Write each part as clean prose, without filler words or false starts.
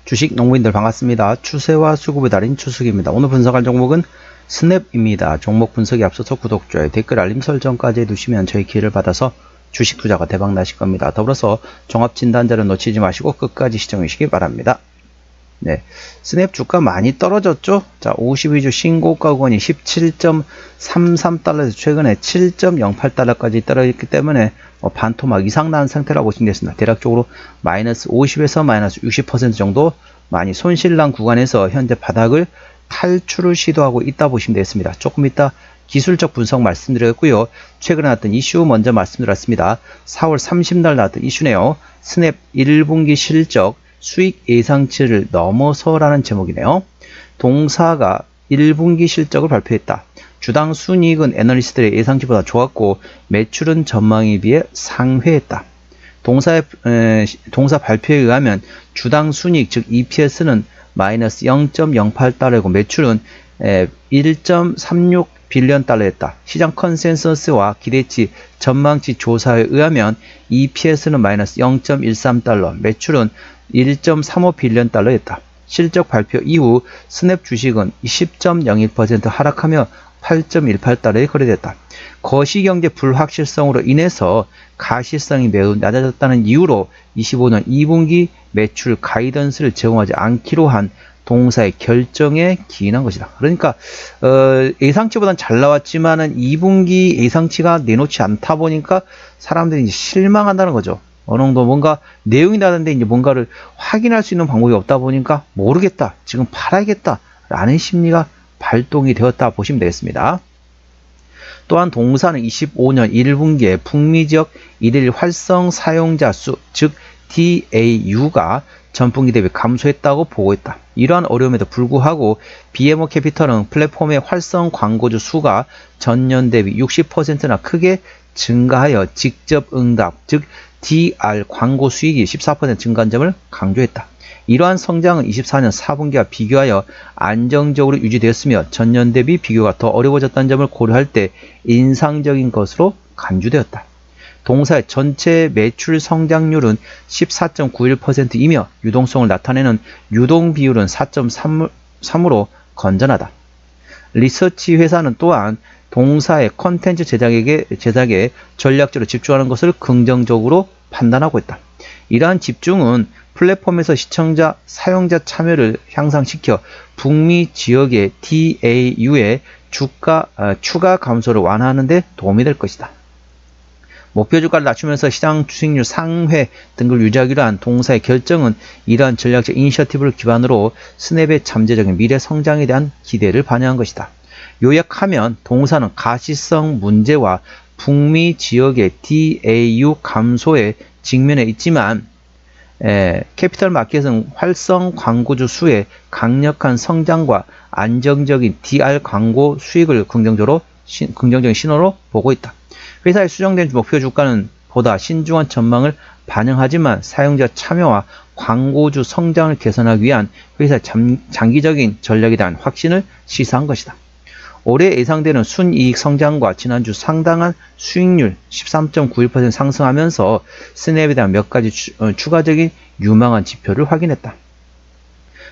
주식 농부인들 반갑습니다. 추세와 수급의 달인 추석입니다. 오늘 분석할 종목은 스냅입니다. 종목 분석에 앞서서 구독, 좋아요, 댓글, 알림 설정까지 해두시면 저희 기회를 받아서 주식 투자가 대박 나실 겁니다. 더불어서 종합진단자를 놓치지 마시고 끝까지 시청해 주시기 바랍니다. 네, 스냅 주가 많이 떨어졌죠? 자, 52주 신고가 구간이 17.33달러에서 최근에 7.08달러까지 떨어졌기 때문에 반토막 이상 난 상태라고 보시면 되겠습니다. 대략적으로 마이너스 50에서 마이너스 60% 정도 많이 손실난 구간에서 현재 바닥을 탈출을 시도하고 있다 보시면 되겠습니다. 조금 이따 기술적 분석 말씀드렸고요. 최근에 나왔던 이슈 먼저 말씀드렸습니다. 4월 30날 나왔던 이슈네요. 스냅 1분기 실적 수익 예상치를 넘어서라는 제목이네요. 동사가 1분기 실적을 발표했다. 주당 순이익은 애널리스트들의 예상치보다 좋았고 매출은 전망에 비해 상회했다. 동사 발표에 의하면 주당 순이익 즉 EPS는 마이너스 0.08달러이고 매출은 1.36 빌리언 달러였다. 시장 컨센서스와 기대치 전망치 조사에 의하면 EPS는 마이너스 0.13달러, 매출은 1.35 빌리언 달러였다. 실적 발표 이후 스냅 주식은 10.01% 하락하며 8.18달러에 거래됐다. 거시경제 불확실성으로 인해서 가시성이 매우 낮아졌다는 이유로 25년 2분기 매출 가이던스를 제공하지 않기로 한 동사의 결정에 기인한 것이다. 그러니까 예상치보다는 잘 나왔지만은 2분기 예상치가 내놓지 않다 보니까 사람들이 이제 실망한다는 거죠. 어느 정도 뭔가 내용이 나는데 이제 뭔가를 확인할 수 있는 방법이 없다 보니까 모르겠다, 지금 팔아야겠다 라는 심리가 발동이 되었다 보시면 되겠습니다. 또한 동사는 25년 1분기에 북미 지역 일일 활성 사용자 수, 즉 DAU가 전분기 대비 감소했다고 보고했다. 이러한 어려움에도 불구하고 BMO 캐피털은 플랫폼의 활성 광고주 수가 전년 대비 60%나 크게 증가하여 직접 응답, 즉 DR 광고 수익이 14% 증가한 점을 강조했다. 이러한 성장은 24년 4분기와 비교하여 안정적으로 유지되었으며 전년 대비 비교가 더 어려워졌다는 점을 고려할 때 인상적인 것으로 간주되었다. 동사의 전체 매출 성장률은 14.91%이며 유동성을 나타내는 유동 비율은 4.3으로 건전하다. 리서치 회사는 또한 동사의 컨텐츠 제작에 전략적으로 집중하는 것을 긍정적으로 판단하고 있다. 이러한 집중은 플랫폼에서 시청자, 사용자 참여를 향상시켜 북미 지역의 DAU의 추가 감소를 완화하는 데 도움이 될 것이다. 목표 주가를 낮추면서 시장 수익률 상회 등을 유지하기로 한 동사의 결정은 이러한 전략적 이니셔티브를 기반으로 스냅의 잠재적인 미래 성장에 대한 기대를 반영한 것이다. 요약하면 동사는 가시성 문제와 북미 지역의 DAU 감소에 직면해 있지만 캐피털 마켓은 활성 광고주 수의 강력한 성장과 안정적인 DR 광고 수익을 긍정적인 신호로 보고 있다. 회사의 수정된 목표 주가는 보다 신중한 전망을 반영하지만 사용자 참여와 광고주 성장을 개선하기 위한 회사의 장기적인 전략에 대한 확신을 시사한 것이다. 올해 예상되는 순이익 성장과 지난주 상당한 수익률 13.91% 상승하면서 스냅에 대한 몇 가지 추가적인 유망한 지표를 확인했다.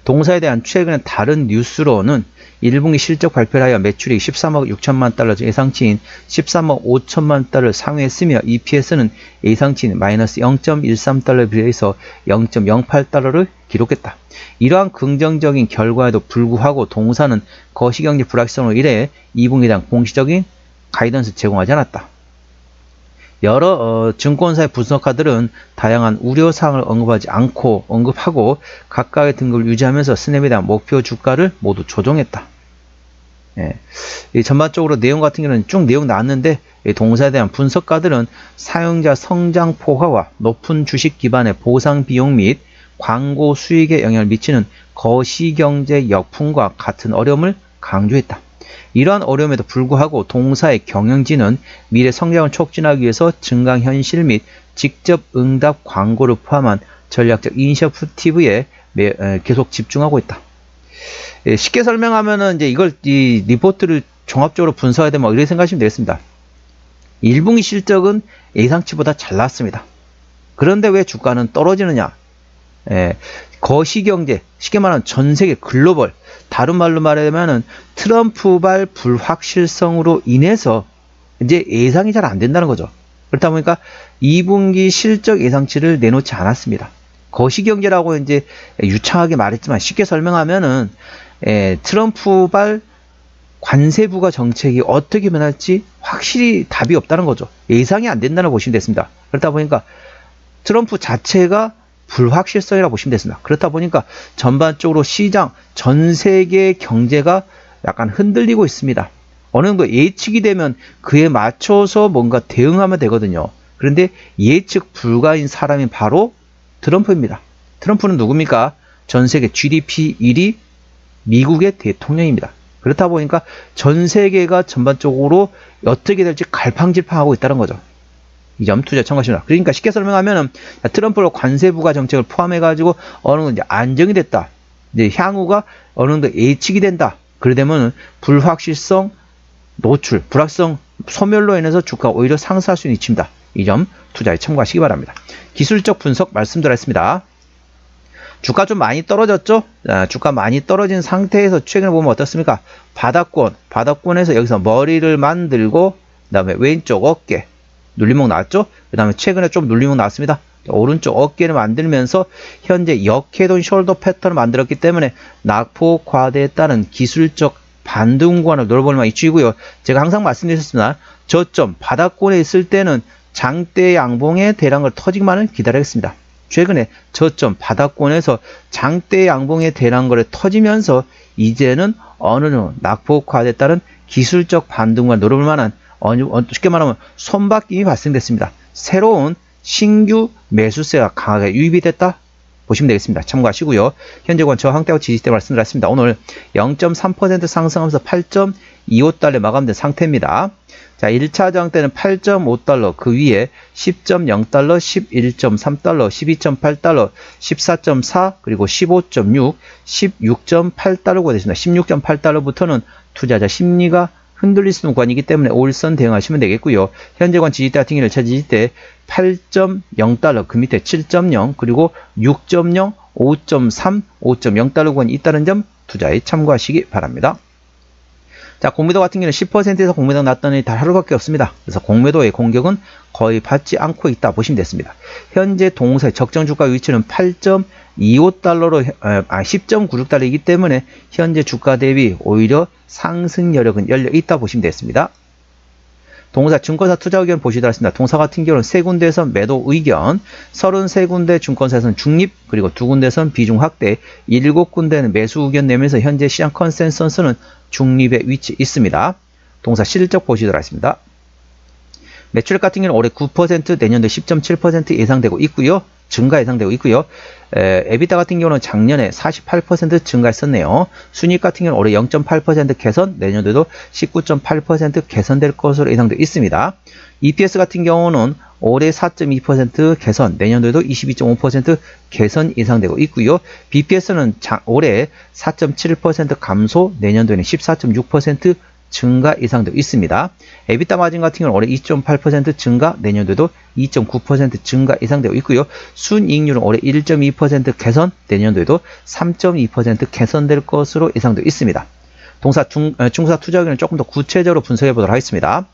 동사에 대한 최근의 다른 뉴스로는 1분기 실적 발표를 하여 매출이 13억 6천만 달러 예상치인 13억 5천만 달러를 상회했으며 EPS는 예상치인 마이너스 0.13달러에 비해서 0.08달러를 기록했다. 이러한 긍정적인 결과에도 불구하고 동사는 거시경제 불확실성으로 인해 2분기에 대한 공식적인 가이던스 제공하지 않았다. 여러 증권사의 분석가들은 다양한 우려사항을 언급하고 각각의 등급을 유지하면서 스냅에 대한 목표 주가를 모두 조정했다. 전반적으로 내용 같은 경우는 쭉 내용 나왔는데 동사에 대한 분석가들은 사용자 성장 포화와 높은 주식 기반의 보상 비용 및 광고 수익에 영향을 미치는 거시경제 역풍과 같은 어려움을 강조했다. 이러한 어려움에도 불구하고 동사의 경영진은 미래 성장을 촉진하기 위해서 증강현실 및 직접 응답 광고를 포함한 전략적 이니셔티브에 계속 집중하고 있다. 쉽게 설명하면은 이제 이 리포트를 종합적으로 분석해야 되면 이렇게 생각하시면 되겠습니다. 1분기 실적은 예상치보다 잘 나왔습니다. 그런데 왜 주가는 떨어지느냐? 거시경제, 쉽게 말하면 전세계 글로벌, 다른 말로 말하면은 트럼프발 불확실성으로 인해서 이제 예상이 잘 안 된다는 거죠. 그렇다 보니까 2분기 실적 예상치를 내놓지 않았습니다. 거시경제라고 이제 유창하게 말했지만 쉽게 설명하면은 트럼프발 관세 부과 정책이 어떻게 변할지 확실히 답이 없다는 거죠. 예상이 안 된다고 보시면 됐습니다. 그렇다 보니까 트럼프 자체가 불확실성이라고 보시면 됐습니다. 그렇다 보니까 전반적으로 시장, 전 세계 경제가 약간 흔들리고 있습니다. 어느 정도 예측이 되면 그에 맞춰서 뭔가 대응하면 되거든요. 그런데 예측 불가인 사람이 바로 트럼프입니다. 트럼프는 누굽니까? 전 세계 GDP 1위 미국의 대통령입니다. 그렇다 보니까 전 세계가 전반적으로 어떻게 될지 갈팡질팡하고 있다는 거죠. 이 점 투자 참고하십니다. 그러니까 쉽게 설명하면은 트럼프로 관세 부과 정책을 포함해가지고 어느 정도 이제 안정이 됐다. 이제 향후가 어느 정도 예측이 된다. 그러되면 불확실성 노출, 불확실성 소멸로 인해서 주가가 오히려 상승할 수 있는 위치입니다. 이 점 투자에 참고하시기 바랍니다. 기술적 분석 말씀드렸습니다. 주가 좀 많이 떨어졌죠? 주가 많이 떨어진 상태에서 최근에 보면 어떻습니까? 바닥권에서 여기서 머리를 만들고 그 다음에 왼쪽 어깨 눌림목 나왔죠? 그 다음에 최근에 좀 눌림목 나왔습니다. 오른쪽 어깨를 만들면서 현재 역해돈 숄더 패턴을 만들었기 때문에 낙폭과대에 따른 기술적 반등 구간을 노려볼 만한 위치이고요. 제가 항상 말씀드렸습니다. 저점 바닥권에 있을 때는 장대 양봉의 대량을 터지기만을 기다리겠습니다. 최근에 저점 바닥권에서 장대 양봉의 대량거래 터지면서 이제는 어느 정도 낙폭과대에 따른 기술적 반등과 노려볼 만한 쉽게 말하면 손바뀜이 발생됐습니다. 새로운 신규 매수세가 강하게 유입이 됐다 보시면 되겠습니다. 참고하시고요. 현재권 저항대와 지지대 말씀드렸습니다. 오늘 0.3% 상승하면서 8.25달러에 마감된 상태입니다. 자, 1차 저항대는 8.5달러, 그 위에 10.0달러, 11.3달러, 12.8달러, 14.4, 그리고 15.6, 16.8달러가 됐습니다. 16.8달러부터는 투자자 심리가 흔들릴 수 있는 구간이기 때문에 올선 대응하시면 되겠고요. 현재권 지지대 같은 경우는 지지대 8.0달러, 그 밑에 7.0, 그리고 6.0, 5.3, 5.0달러 구간이 있다는 점 투자에 참고하시기 바랍니다. 자, 공매도 같은 경우는 10%에서 공매도 났더니 단 하루밖에 없습니다. 그래서 공매도의 공격은 거의 받지 않고 있다 보시면 됐습니다. 현재 동사의 적정 주가 위치는 8.25달러로 10.96달러이기 때문에 현재 주가 대비 오히려 상승 여력은 열려 있다 보시면 됐습니다. 동사 증권사 투자 의견 보시도록 하겠습니다. 동사 같은 경우는 3군데에서 매도 의견, 33군데 증권사에서는 중립, 그리고 2군데에서는 비중 확대, 7군데는 매수 의견 내면서 현재 시장 컨센서스는 중립에 위치 있습니다. 동사 실적 보시도록 하겠습니다. 매출액 같은 경우는 올해 9%, 내년도 10.7% 예상되고 있고요. 증가 예상되고 있고요. 에비타 같은 경우는 작년에 48% 증가했었네요. 순이익 같은 경우는 올해 0.8% 개선, 내년도에도 19.8% 개선될 것으로 예상되어 있습니다. EPS 같은 경우는 올해 4.2% 개선, 내년도에도 22.5% 개선 예상되고 있고요. BPS는 올해 4.7% 감소, 내년도에는 14.6% 증가 예상되고 있습니다. 에비타 마진 같은 경우는 올해 2.8% 증가, 내년도에도 2.9% 증가 예상되고 있고요. 순이익률은 올해 1.2% 개선, 내년도에도 3.2% 개선될 것으로 예상되고 있습니다. 동사 중사 투자 의견을 조금 더 구체적으로 분석해 보도록 하겠습니다.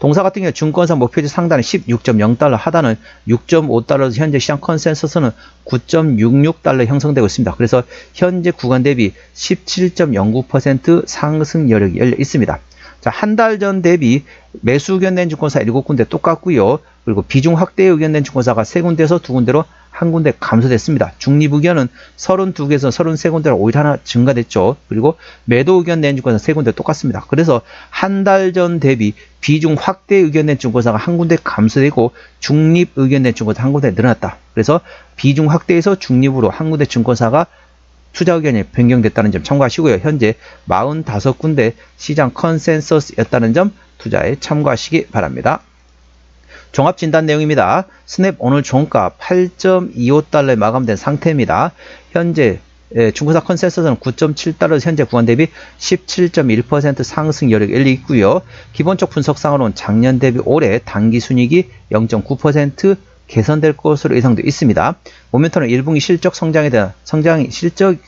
동사 같은 경우 증권사 목표지 상단은 16.0달러, 하단은 6.5달러에서 현재 시장 컨센서스는 9.66달러 형성되고 있습니다. 그래서 현재 구간 대비 17.09% 상승 여력이 열려 있습니다. 자, 한 달 전 대비 매수 의견 낸 증권사 7군데 똑같고요. 그리고 비중 확대 의견 낸 증권사가 3군데에서 2군데로 한 군데 감소됐습니다. 중립 의견은 32개에서 33군데로 오히려 하나 증가됐죠. 그리고 매도 의견 낸 증권사 3군데 똑같습니다. 그래서 한 달 전 대비 비중 확대 의견 낸 증권사가 한 군데 감소되고 중립 의견 낸 증권사 한 군데 늘어났다. 그래서 비중 확대에서 중립으로 한 군데 증권사가 투자 의견이 변경됐다는 점 참고하시고요. 현재 45군데 시장 컨센서스였다는 점 투자에 참고하시기 바랍니다. 종합 진단 내용입니다. 스냅 오늘 종가 8.25달러에 마감된 상태입니다. 현재 중고사 컨센서스는 9.7달러 현재 구간 대비 17.1% 상승 여력이 열려 있고요. 기본적 분석상으로는 작년 대비 올해 당기 순이익이 0.9% 개선될 것으로 예상되어 있습니다. 모멘텀은 1분기 실적 성장에 대한 실적이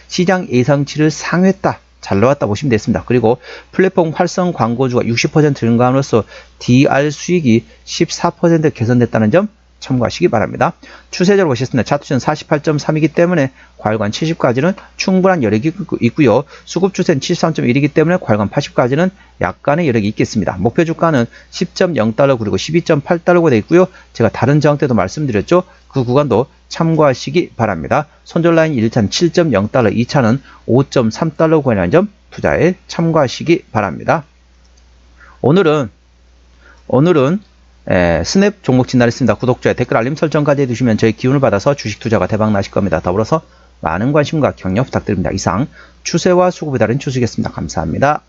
시장 예상치를 상회했다. 잘 나왔다 보시면 되겠습니다. 그리고 플랫폼 활성 광고주가 60% 증가함으로써 DR 수익이 14% 개선됐다는 점 참고하시기 바랍니다. 추세적으로 보셨습니다. 차트는 48.3이기 때문에 과열관 70까지는 충분한 여력이 있고요. 수급 추세는 73.1이기 때문에 과열관 80까지는 약간의 여력이 있겠습니다. 목표 주가는 10.0달러 그리고 12.8달러가 되어 있고요. 제가 다른 저항 때도 말씀드렸죠. 그 구간도 참고하시기 바랍니다. 손절 라인 1차는 7.0달러, 2차는 5.3달러 구간이라는 점 투자에 참고하시기 바랍니다. 오늘은 스냅 종목 진단했습니다. 구독자 댓글 알림 설정까지 해두시면 저희 기운을 받아서 주식 투자가 대박 나실 겁니다. 더불어서 많은 관심과 격려 부탁드립니다. 이상 추세와 수급에 따른 추수겠습니다. 감사합니다.